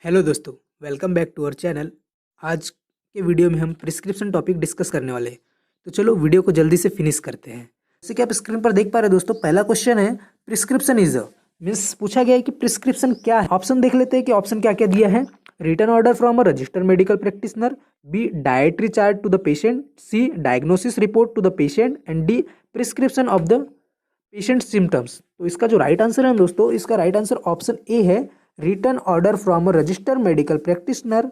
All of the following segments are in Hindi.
हेलो दोस्तों, welcome back to our channel. आज के वीडियो में हम प्रिस्क्रिप्शन टॉपिक डिस्कस करने वाले हैं। तो चलो वीडियो को जल्दी से फिनिश करते हैं। जैसे कि आप स्क्रीन पर देख पा रहे हैं दोस्तों, पहला क्वेश्चन है प्रिस्क्रिप्शन इज मीन्स पूछा गया है कि प्रिस्क्रिप्शन क्या है। ऑप्शन देख लेते हैं कि ऑप्शन क्या क्या दिया है। Written order from a registered medical practitioner, B dietary chart to the patient, C diagnosis report to the patient and D prescription of the patient symptoms. तो इसका जो राइट आंसर है दोस्तों, इसका राइट आंसर ऑप्शन ए है, written order from a registered medical practitioner.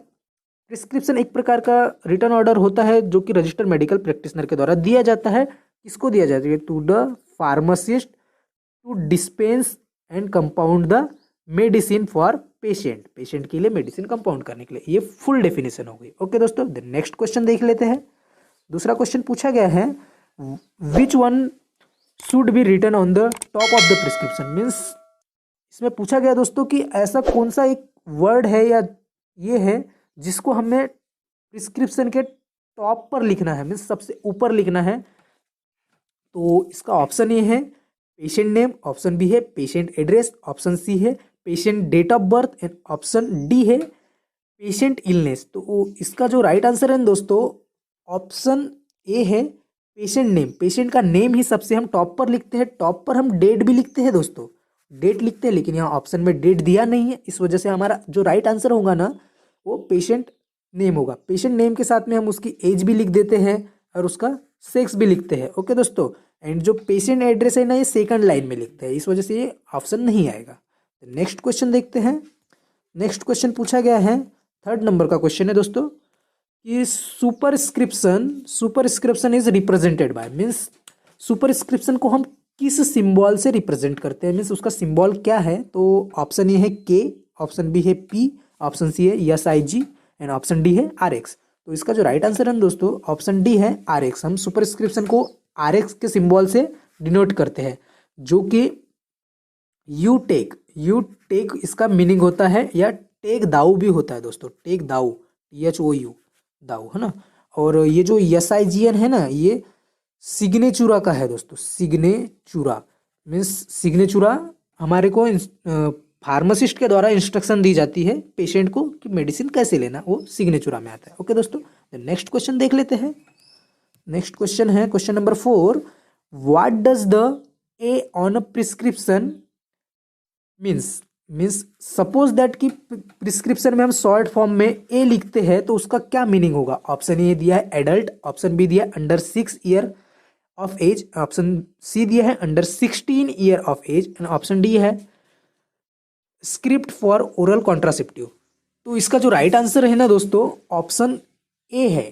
Prescription एक प्रकार का रिटन ऑर्डर होता है जो कि रजिस्टर्ड मेडिकल प्रैक्टिशनर के द्वारा दिया जाता है। किसको दिया जाता है? To the pharmacist to dispense and compound the medicine for patient. Patient के लिए मेडिसिन कंपाउंड करने के लिए। ये फुल डेफिनेशन हो गई। ओके दोस्तों, नेक्स्ट क्वेश्चन देख लेते हैं। दूसरा क्वेश्चन पूछा गया है, which one should be written on the top of the prescription. Means इसमें पूछा गया दोस्तों कि ऐसा कौन सा एक वर्ड है या ये है जिसको हमें प्रिस्क्रिप्शन के टॉप पर लिखना है, मीन्स सबसे ऊपर लिखना है। तो इसका ऑप्शन ए है पेशेंट नेम, ऑप्शन बी है पेशेंट एड्रेस, ऑप्शन सी है patient date of birth and option D है पेशेंट इलनेस। तो इसका जो राइट आंसर है दोस्तों, ऑप्शन ए है पेशेंट नेम। पेशेंट का नेम ही सबसे हम टॉप पर लिखते हैं। टॉप पर हम डेट भी लिखते हैं दोस्तों, डेट लिखते हैं, लेकिन यहाँ ऑप्शन में डेट दिया नहीं है। इस वजह से हमारा जो राइट आंसर होगा ना, वो पेशेंट नेम होगा। पेशेंट नेम के साथ में हम उसकी एज भी लिख देते हैं और उसका सेक्स भी लिखते हैं। ओके दोस्तों, एंड जो पेशेंट एड्रेस है ना, ये सेकंड लाइन में लिखते हैं, इस वजह से ये ऑप्शन नहीं आएगा। नेक्स्ट क्वेश्चन देखते हैं। नेक्स्ट क्वेश्चन पूछा गया है, थर्ड नंबर का क्वेश्चन है दोस्तों, कि superscription is represented by. Means superscription को हम किस सिंबल से रिप्रेजेंट करते हैं, मीन्स उसका सिंबल क्या है। तो ऑप्शन ए है के, ऑप्शन बी है पी, ऑप्शन सी है S I G and option D है आर एक्स। तो इसका जो राइट आंसर है दोस्तों, ऑप्शन डी है आर एक्स। हम सुपरस्क्रिप्शन को आर एक्स के सिंबल से डिनोट करते हैं, जो कि यू टेक इसका मीनिंग होता है, या टेक दाऊ भी होता है दोस्तों। टेक दाऊ, THOU दाऊ, है ना। और ये जो SIGN है ना, ये सिग्नेचुरा का है दोस्तों। सिग्नेचुरा मीन्स सिग्नेचुरा हमारे को फार्मासिस्ट के द्वारा इंस्ट्रक्शन दी जाती है पेशेंट को कि मेडिसिन कैसे लेना, वो सिग्नेचुरा में आता है। ओके दोस्तों, नेक्स्ट क्वेश्चन देख लेते हैं। नेक्स्ट क्वेश्चन है question number 4, what does the A on a prescription means suppose that कि प्रिस्क्रिप्शन में हम शॉर्ट फॉर्म में ए लिखते हैं, तो उसका क्या मीनिंग होगा। ऑप्शन ए दिया है एडल्ट, ऑप्शन बी दिया है under 6 year of age, option C दिया है under 16 year of age and option D है स्क्रिप्ट फॉर ओरल कॉन्ट्रासेप्टिव। तो इसका जो राइट आंसर है ना दोस्तों, ऑप्शन ए है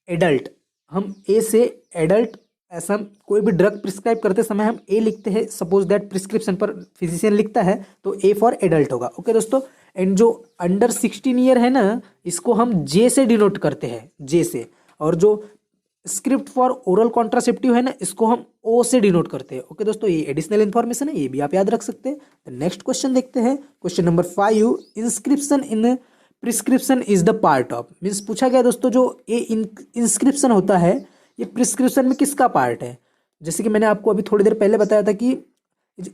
एडल्ट। हम ए से एडल्ट, ऐसा कोई भी ड्रग प्रिस्क्राइब करते समय हम ए लिखते हैं। सपोज दैट प्रिस्क्रिप्शन पर फिजिशियन लिखता है तो ए फॉर एडल्ट होगा। ओके दोस्तों, एंड जो अंडर 16 ईयर है ना, इसको हम जे से डिनोट करते हैं, जे से। और जो स्क्रिप्ट फॉर ओरल कॉन्ट्रासेप्टिव है ना, इसको हम ओ से डिनोट करते हैं। ओके दोस्तों, ये एडिशनल इन्फॉर्मेशन है, ये भी आप याद रख सकते हैं। नेक्स्ट क्वेश्चन देखते हैं, question number 5, inscription in prescription is the part of. Means पूछा गया दोस्तों, जो ये इंस्क्रिप्शन होता है, ये प्रिस्क्रिप्शन में किसका पार्ट है। जैसे कि मैंने आपको अभी थोड़ी देर पहले बताया था कि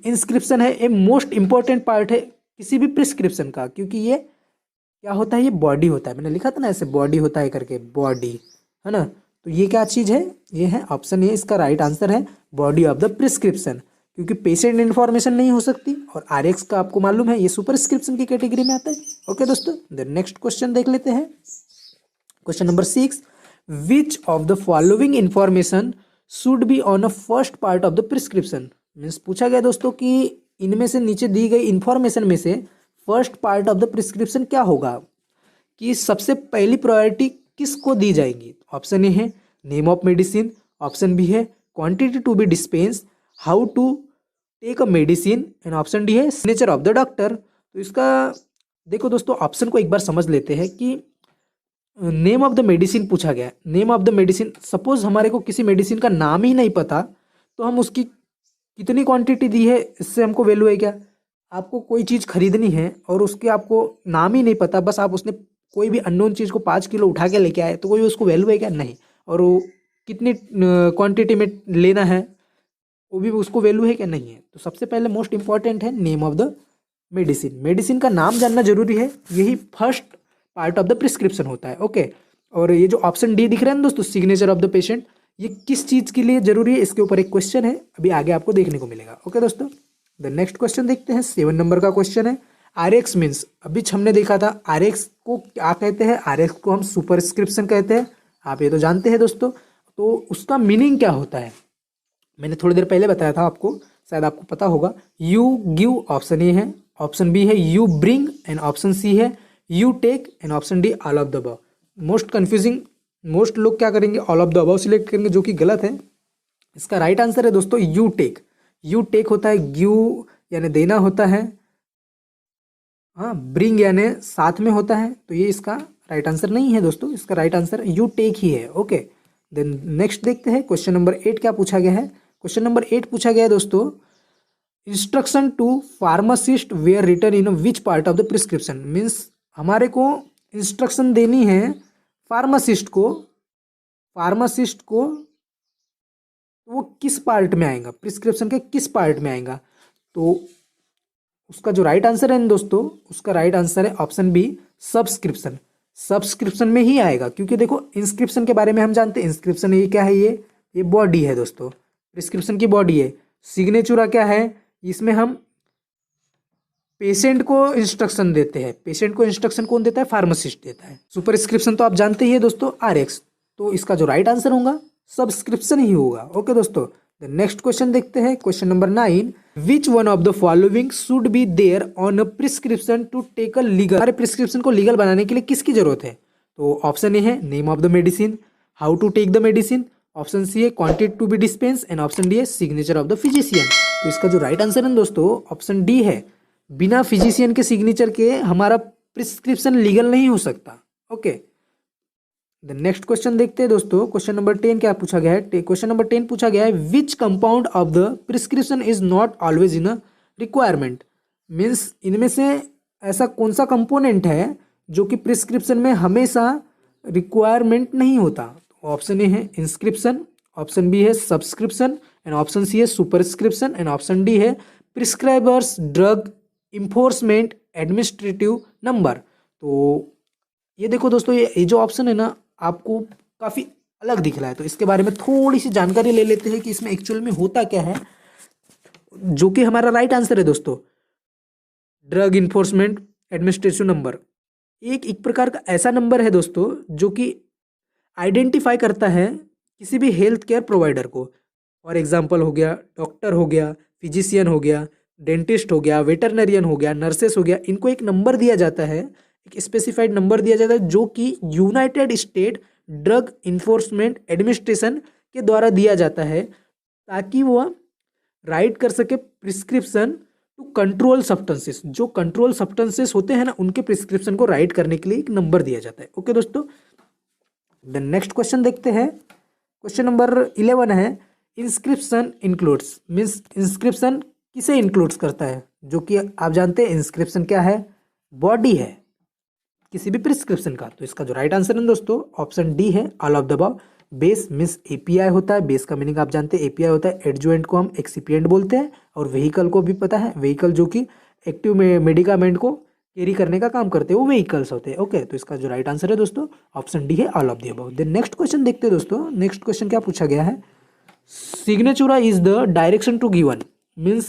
इंस्क्रिप्शन है, ये मोस्ट इंपॉर्टेंट पार्ट है किसी भी प्रिस्क्रिप्शन का, क्योंकि ये क्या होता है, ये बॉडी होता है। मैंने लिखा था ना ऐसे, बॉडी होता है करके, बॉडी, है ना। तो ये क्या चीज़ है, ये है ऑप्शन ए, इसका राइट आंसर है बॉडी ऑफ द प्रिस्क्रिप्शन, क्योंकि पेशेंट इन्फॉर्मेशन नहीं हो सकती। और RX का आपको मालूम है, ये सुपरस्क्रिप्शन की कैटेगरी में आता है। ओके दोस्तों, नेक्स्ट क्वेश्चन देख लेते हैं। Question number 6, which of the following information should be on a first part of the prescription. Means पूछा गया दोस्तों कि इनमें से नीचे दी गई इंफॉर्मेशन में से first part of the prescription क्या होगा, कि सबसे पहली प्रायोरिटी किसको दी जाएगी। ऑप्शन ए है name of medicine, option B है quantity to be dispense, how to take a medicine and option D है सिग्नेचर ऑफ द डॉक्टर। तो इसका देखो दोस्तों, ऑप्शन को एक बार समझ लेते हैं कि नेम ऑफ द मेडिसिन पूछा गया। Name of the medicine, suppose हमारे को किसी मेडिसिन का नाम ही नहीं पता, तो हम उसकी कितनी क्वांटिटी दी है इससे हमको वैल्यू है क्या। आपको कोई चीज़ खरीदनी है और उसके आपको नाम ही नहीं पता, बस आप उसने कोई भी अननोन चीज़ को 5 किलो उठा के लेके आए, तो कोई उसको वैल्यू है क्या, नहीं। और वो कितनी क्वांटिटी में लेना है, वो भी उसको वैल्यू है क्या, नहीं है। तो सबसे पहले मोस्ट इंपॉर्टेंट है name of the medicine. Medicine का नाम जानना जरूरी है, यही first part of the prescription होता है। ओके, और ये जो ऑप्शन डी दिख रहा है ना दोस्तों, सिग्नेचर ऑफ द पेशेंट, ये किस चीज़ के लिए जरूरी है, इसके ऊपर एक क्वेश्चन है, अभी आगे आपको देखने को मिलेगा। ओके दोस्तों, द नेक्स्ट क्वेश्चन देखते हैं। 7 नंबर का क्वेश्चन है, आरएक्स मीन्स, अभी हमने देखा था आरएक्स को क्या कहते हैं, आरएक्स को हम सुपरस्क्रिप्शन कहते हैं, आप ये तो जानते हैं दोस्तों। तो उसका मीनिंग क्या होता है, मैंने थोड़ी देर पहले बताया था आपको, शायद आपको पता होगा। यू गिव ऑप्शन ए है, ऑप्शन बी है you bring, and option C है you take, and option D all of the above. Most confusing, most लोग क्या करेंगे, all of the above select करेंगे, जो कि गलत है। इसका राइट आंसर है दोस्तों यू टेक। यू टेक होता है गिव यानी देना होता है, हाँ, ब्रिंग यानी साथ में होता है, तो ये इसका राइट आंसर नहीं है दोस्तों, इसका राइट आंसर यू टेक ही है। ओके, देन नेक्स्ट देखते हैं क्वेश्चन नंबर 8 क्या पूछा गया है। क्वेश्चन नंबर 8 पूछा गया है दोस्तों, instruction to pharmacist were written in which part of the prescription. Means हमारे को इंस्ट्रक्शन देनी है फार्मासिस्ट को वो किस पार्ट में आएगा, प्रिस्क्रिप्शन के किस पार्ट में आएगा। तो उसका जो राइट आंसर है दोस्तों, उसका राइट आंसर है ऑप्शन बी, सब्सक्रिप्शन। सब्सक्रिप्शन में ही आएगा, क्योंकि देखो इंस्क्रिप्शन के बारे में हम जानते हैं, इंस्क्रिप्शन ये क्या है, ये बॉडी है दोस्तों, प्रिस्क्रिप्शन की बॉडी है। सिग्नेचुरा क्या है, इसमें हम पेशेंट को इंस्ट्रक्शन देते हैं, पेशेंट को इंस्ट्रक्शन कौन देता है, फार्मासिस्ट देता है। सुपरस्क्रिप्शन तो आप जानते ही है दोस्तों, आरएक्स, तो इसका जो राइट आंसर होगा सब्सक्रिप्शन ही होगा। ओके दोस्तों, नेक्स्ट क्वेश्चन देखते हैं, question number 9, which one of the following should be there on a prescription to take a legal. हमारे प्रिस्क्रिप्शन को लीगल बनाने के लिए किसकी जरूरत है। तो ऑप्शन ए है name of the medicine, how to take the medicine, option C है quantity to be dispense, and option D है सिग्नेचर ऑफ द फिजिशियन। तो इसका जो राइट आंसर है दोस्तों ऑप्शन डी है, बिना फिजिशियन के सिग्नेचर के हमारा प्रिस्क्रिप्शन लीगल नहीं हो सकता। ओके, द नेक्स्ट क्वेश्चन देखते हैं दोस्तों, क्वेश्चन नंबर 10 क्या पूछा गया है। क्वेश्चन नंबर 10 पूछा गया है, which compound of the prescription is not always in a requirement. Means इनमें से ऐसा कौन सा कंपोनेंट है जो कि प्रिस्क्रिप्शन में हमेशा रिक्वायरमेंट नहीं होता। ऑप्शन ए है इंस्क्रिप्शन, ऑप्शन बी है सब्सक्रिप्शन, एंड ऑप्शन सी है सुपरस्क्रिप्शन, एंड ऑप्शन डी है prescriber's drug enforcement administrative number. तो ये देखो दोस्तों, ये जो ऑप्शन है ना आपको काफ़ी अलग दिख रहा है, तो इसके बारे में थोड़ी सी जानकारी ले लेते हैं कि इसमें एक्चुअल में होता क्या है, जो कि हमारा राइट आंसर है दोस्तों, ड्रग इन्फोर्समेंट एडमिनिस्ट्रेटिव नंबर। एक प्रकार का ऐसा नंबर है दोस्तों जो कि आइडेंटिफाई करता है किसी भी हेल्थ केयर प्रोवाइडर को। फॉर एग्जाम्पल हो गया डॉक्टर, हो गया फिजिशियन, हो गया डेंटिस्ट, हो गया वेटरनरियन, हो गया नर्सेस, हो गया, इनको एक नंबर दिया जाता है, एक स्पेसिफाइड नंबर दिया जाता है, जो कि United state drug enforcement administration के द्वारा दिया जाता है, ताकि वो राइट कर सके प्रिस्क्रिप्शन टू कंट्रोल सब्सटेंसेस। जो कंट्रोल सब्सटेंसेस होते हैं ना, उनके प्रिस्क्रिप्शन को राइट करने के लिए एक नंबर दिया जाता है। ओके दोस्तों, द नेक्स्ट क्वेश्चन देखते हैं, क्वेश्चन नंबर 11 है, इंस्क्रिप्शन इंक्लूड्स। मीन्स इंस्क्रिप्शन किसे इंक्लूड्स करता है, जो कि आप जानते हैं इंस्क्रिप्शन क्या है, बॉडी है किसी भी प्रिस्क्रिप्शन का। तो इसका जो राइट आंसर है दोस्तों ऑप्शन डी है, all of the above. Base means API होता है, बेस का मीनिंग आप जानते हैं एपीआई होता है, एडजुएंट को हम एक्सिपिएंट बोलते हैं, और व्हीकल को भी पता है, व्हीकल जो कि एक्टिव मेडिकामेंट को कैरी करने का काम करते हैं, वो व्हीकल्स होते हैं। ओके, तो इसका जो राइट आंसर है दोस्तों ऑप्शन डी है, all of the above. Then next question देखते हैं दोस्तों, नेक्स्ट क्वेश्चन क्या पूछा गया है, signatura is the direction to given. Means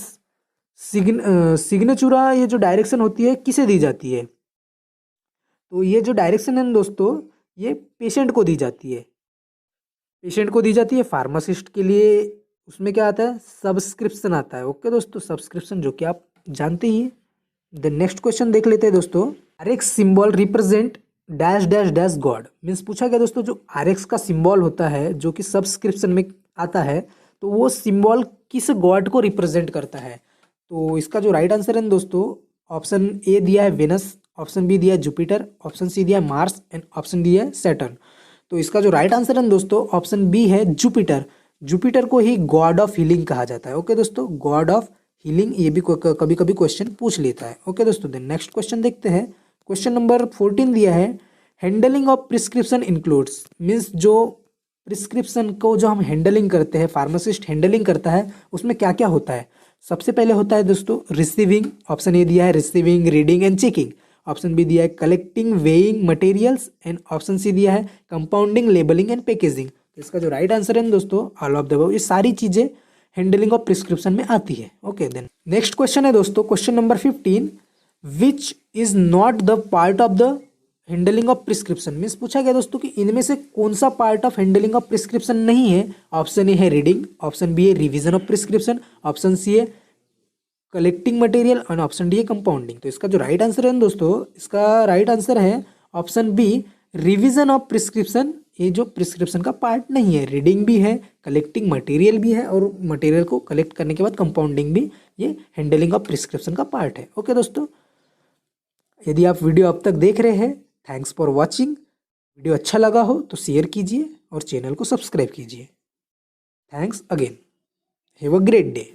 signatura ये जो डायरेक्शन होती है किसे दी जाती है। तो ये जो डायरेक्शन है दोस्तों, ये पेशेंट को दी जाती है, पेशेंट को दी जाती है। फार्मासिस्ट के लिए उसमें क्या आता है, सब्सक्रिप्शन आता है। ओके दोस्तों, सब्सक्रिप्शन जो कि आप जानते ही हैं। द नेक्स्ट क्वेश्चन देख लेते हैं दोस्तों, RX symbol represent dash dash dash God. Means पूछा गया दोस्तों, जो आरएक्स का सिंबल होता है जो कि सब्सक्रिप्शन में आता है, तो वो सिंबल किस गॉड को रिप्रेजेंट करता है। तो इसका जो राइट आंसर है दोस्तों, ऑप्शन ए दिया है वेनस, ऑप्शन बी दिया है जुपिटर, ऑप्शन सी दिया है मार्स, एंड ऑप्शन डी है सैटर्न। तो इसका जो राइट आंसर है दोस्तों ऑप्शन बी है जुपिटर। जुपिटर को ही गॉड ऑफ हीलिंग कहा जाता है। ओके दोस्तों, गॉड ऑफ हीलिंग, ये भी कभी कभी क्वेश्चन पूछ लेता है। ओके दोस्तों, देन नेक्स्ट क्वेश्चन देखते हैं, क्वेश्चन नंबर 14 दिया है, handling of prescription includes. Means जो प्रिस्क्रिप्शन को जो हम हैंडलिंग करते हैं, फार्मासिस्ट हैंडलिंग करता है, उसमें क्या क्या होता है। सबसे पहले होता है दोस्तों रिसीविंग, ऑप्शन ए दिया है receiving, reading and checking. Option B दिया है collecting, weighing materials and option C दिया है कंपाउंडिंग, लेबलिंग एंड पैकेजिंग। तो इसका जो राइट आंसर है दोस्तों ऑल ऑफ द अबव, ये सारी चीजें हैंडलिंग ऑफ प्रिस्क्रिप्शन में आती है। ओके देन नेक्स्ट क्वेश्चन है दोस्तों, question number 15, which is not the part of the handling of prescription. Means पूछा गया दोस्तों कि इनमें से कौन सा part of handling of prescription नहीं है। ऑप्शन ए है रीडिंग, ऑप्शन बी है revision of prescription, option C है कलेक्टिंग मटेरियल और ऑप्शन डी है कंपाउंडिंग। तो इसका जो राइट आंसर है दोस्तों, इसका राइट आंसर है option B revision of prescription. ये जो प्रिस्क्रिप्शन का पार्ट नहीं है, रीडिंग भी है, कलेक्टिंग मटेरियल भी है और मटेरियल को कलेक्ट करने के बाद कंपाउंडिंग भी, ये हैंडलिंग ऑफ प्रिस्क्रिप्शन का पार्ट है। ओके दोस्तों, यदि आप वीडियो अब तक देख रहे हैं, थैंक्स फॉर वॉचिंग। वीडियो अच्छा लगा हो तो शेयर कीजिए और चैनल को सब्सक्राइब कीजिए। Thanks again, have a great day.